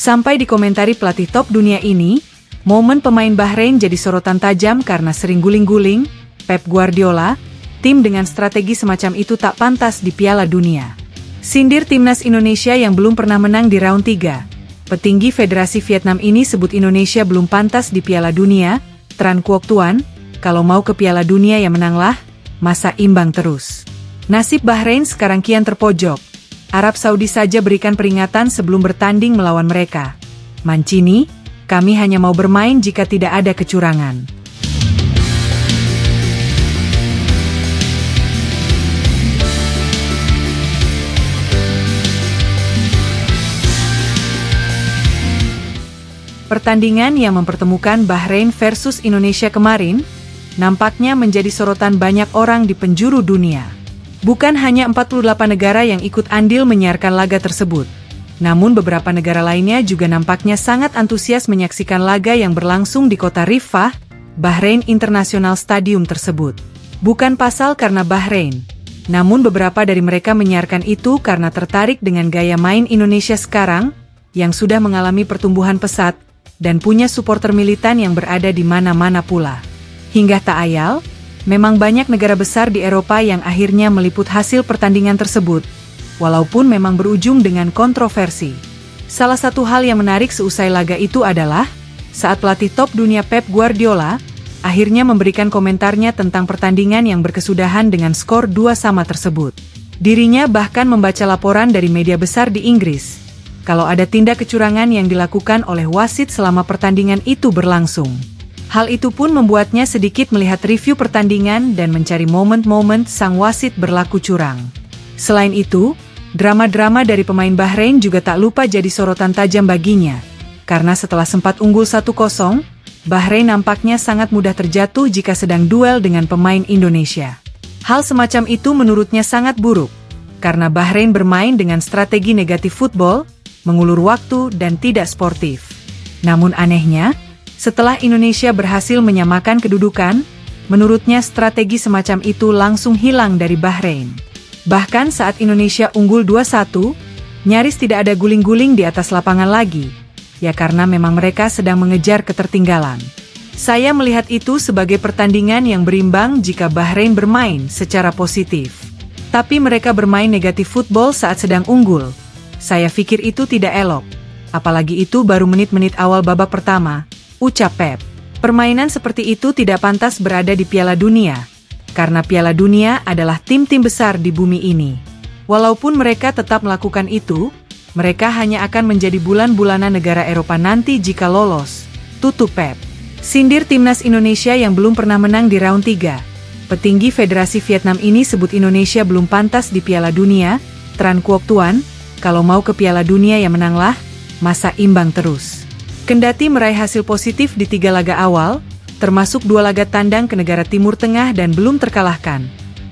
Sampai dikomentari pelatih top dunia ini, momen pemain Bahrain jadi sorotan tajam karena sering guling-guling. Pep Guardiola, tim dengan strategi semacam itu tak pantas di Piala Dunia. Sindir timnas Indonesia yang belum pernah menang di round 3. Petinggi Federasi Vietnam ini sebut Indonesia belum pantas di Piala Dunia. Tran Quoc Tuan, kalau mau ke Piala Dunia ya menanglah, masa imbang terus. Nasib Bahrain sekarang kian terpojok. Arab Saudi saja berikan peringatan sebelum bertanding melawan mereka. Mancini, kami hanya mau bermain jika tidak ada kecurangan. Pertandingan yang mempertemukan Bahrain versus Indonesia kemarin, nampaknya menjadi sorotan banyak orang di penjuru dunia. Bukan hanya 48 negara yang ikut andil menyiarkan laga tersebut, namun beberapa negara lainnya juga nampaknya sangat antusias menyaksikan laga yang berlangsung di kota Rifah, Bahrain International Stadium tersebut. Bukan pasal karena Bahrain, namun beberapa dari mereka menyiarkan itu karena tertarik dengan gaya main Indonesia sekarang, yang sudah mengalami pertumbuhan pesat, dan punya supporter militan yang berada di mana-mana pula. Hingga tak ayal, memang banyak negara besar di Eropa yang akhirnya meliput hasil pertandingan tersebut, walaupun memang berujung dengan kontroversi. Salah satu hal yang menarik seusai laga itu adalah, saat pelatih top dunia Pep Guardiola, akhirnya memberikan komentarnya tentang pertandingan yang berkesudahan dengan skor 2-2 tersebut. Dirinya bahkan membaca laporan dari media besar di Inggris, kalau ada tindak kecurangan yang dilakukan oleh wasit selama pertandingan itu berlangsung. Hal itu pun membuatnya sedikit melihat review pertandingan dan mencari momen-momen sang wasit berlaku curang. Selain itu, drama-drama dari pemain Bahrain juga tak lupa jadi sorotan tajam baginya. Karena setelah sempat unggul 1-0, Bahrain nampaknya sangat mudah terjatuh jika sedang duel dengan pemain Indonesia. Hal semacam itu menurutnya sangat buruk, karena Bahrain bermain dengan strategi negatif football, mengulur waktu dan tidak sportif. Namun anehnya, setelah Indonesia berhasil menyamakan kedudukan, menurutnya strategi semacam itu langsung hilang dari Bahrain. Bahkan saat Indonesia unggul 2-1, nyaris tidak ada guling-guling di atas lapangan lagi, ya karena memang mereka sedang mengejar ketertinggalan. Saya melihat itu sebagai pertandingan yang berimbang jika Bahrain bermain secara positif. Tapi mereka bermain negatif football saat sedang unggul. Saya pikir itu tidak elok. Apalagi itu baru menit-menit awal babak pertama, ucap Pep. Permainan seperti itu tidak pantas berada di Piala Dunia, karena Piala Dunia adalah tim-tim besar di bumi ini. Walaupun mereka tetap melakukan itu, mereka hanya akan menjadi bulan-bulanan negara Eropa nanti jika lolos, tutup Pep. Sindir timnas Indonesia yang belum pernah menang di round 3. Petinggi Federasi Vietnam ini sebut Indonesia belum pantas di Piala Dunia. Tran Quoc Tuan, kalau mau ke Piala Dunia ya menanglah, masa imbang terus. Kendati meraih hasil positif di 3 laga awal, termasuk 2 laga tandang ke negara Timur Tengah dan belum terkalahkan,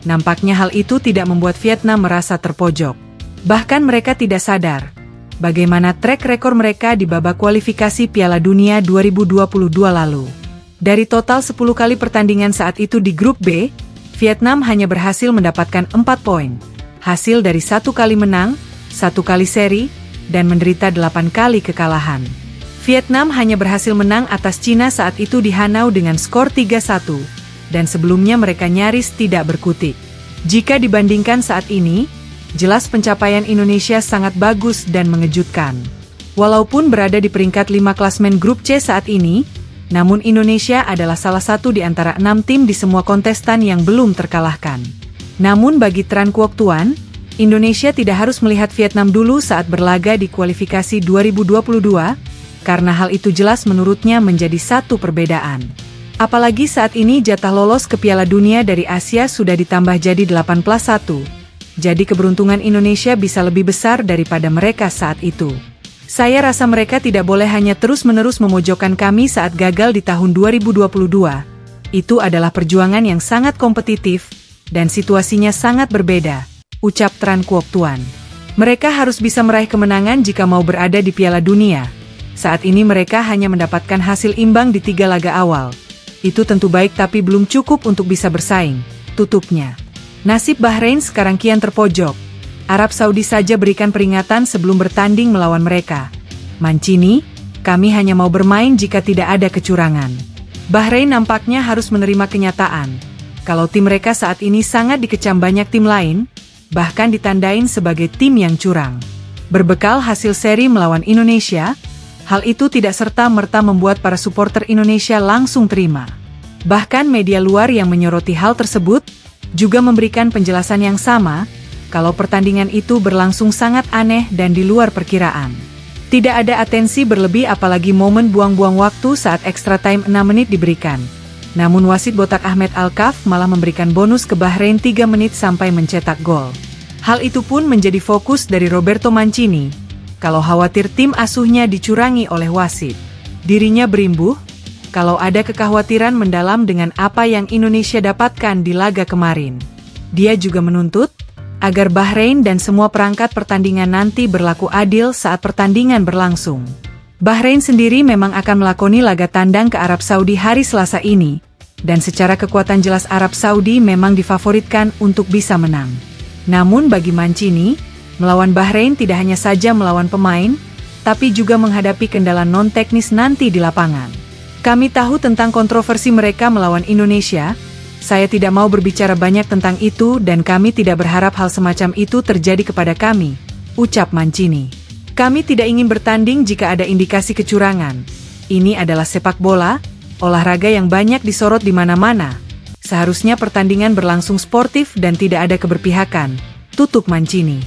nampaknya hal itu tidak membuat Vietnam merasa terpojok. Bahkan mereka tidak sadar bagaimana track rekor mereka di babak kualifikasi Piala Dunia 2022 lalu. Dari total 10 kali pertandingan saat itu di grup B, Vietnam hanya berhasil mendapatkan 4 poin, hasil dari 1 kali menang, 1 kali seri, dan menderita 8 kali kekalahan. Vietnam hanya berhasil menang atas Cina saat itu di Hanau dengan skor 3-1, dan sebelumnya mereka nyaris tidak berkutik. Jika dibandingkan saat ini, jelas pencapaian Indonesia sangat bagus dan mengejutkan. Walaupun berada di peringkat 5 klasmen grup C saat ini, namun Indonesia adalah salah satu di antara 6 tim di semua kontestan yang belum terkalahkan. Namun bagi Tran Quoc Tuan, Indonesia tidak harus melihat Vietnam dulu saat berlaga di kualifikasi 2022, karena hal itu jelas menurutnya menjadi satu perbedaan. Apalagi saat ini jatah lolos ke Piala Dunia dari Asia sudah ditambah jadi 18+1. Jadi keberuntungan Indonesia bisa lebih besar daripada mereka saat itu. Saya rasa mereka tidak boleh hanya terus-menerus memojokkan kami saat gagal di tahun 2022. Itu adalah perjuangan yang sangat kompetitif, dan situasinya sangat berbeda, ucap Tran Quoc Tuan. Mereka harus bisa meraih kemenangan jika mau berada di Piala Dunia. Saat ini mereka hanya mendapatkan hasil imbang di 3 laga awal. Itu tentu baik tapi belum cukup untuk bisa bersaing, tutupnya. Nasib Bahrain sekarang kian terpojok. Arab Saudi saja berikan peringatan sebelum bertanding melawan mereka. Mancini, kami hanya mau bermain jika tidak ada kecurangan. Bahrain nampaknya harus menerima kenyataan kalau tim mereka saat ini sangat dikecam banyak tim lain, bahkan ditandain sebagai tim yang curang. Berbekal hasil seri melawan Indonesia, hal itu tidak serta-merta membuat para supporter Indonesia langsung terima. Bahkan media luar yang menyoroti hal tersebut juga memberikan penjelasan yang sama, kalau pertandingan itu berlangsung sangat aneh dan di luar perkiraan. Tidak ada atensi berlebih apalagi momen buang-buang waktu saat extra time 6 menit diberikan. Namun wasit botak Ahmed Al-Kaf malah memberikan bonus ke Bahrain 3 menit sampai mencetak gol. Hal itu pun menjadi fokus dari Roberto Mancini, kalau khawatir tim asuhnya dicurangi oleh wasit. Dirinya berimbuh, kalau ada kekhawatiran mendalam dengan apa yang Indonesia dapatkan di laga kemarin. Dia juga menuntut agar Bahrain dan semua perangkat pertandingan nanti berlaku adil saat pertandingan berlangsung. Bahrain sendiri memang akan melakoni laga tandang ke Arab Saudi hari Selasa ini, dan secara kekuatan jelas Arab Saudi memang difavoritkan untuk bisa menang. Namun bagi Mancini, melawan Bahrain tidak hanya saja melawan pemain, tapi juga menghadapi kendala non-teknis nanti di lapangan. Kami tahu tentang kontroversi mereka melawan Indonesia, saya tidak mau berbicara banyak tentang itu dan kami tidak berharap hal semacam itu terjadi kepada kami, ucap Mancini. Kami tidak ingin bertanding jika ada indikasi kecurangan. Ini adalah sepak bola, olahraga yang banyak disorot di mana-mana. Seharusnya pertandingan berlangsung sportif dan tidak ada keberpihakan, tutup Mancini.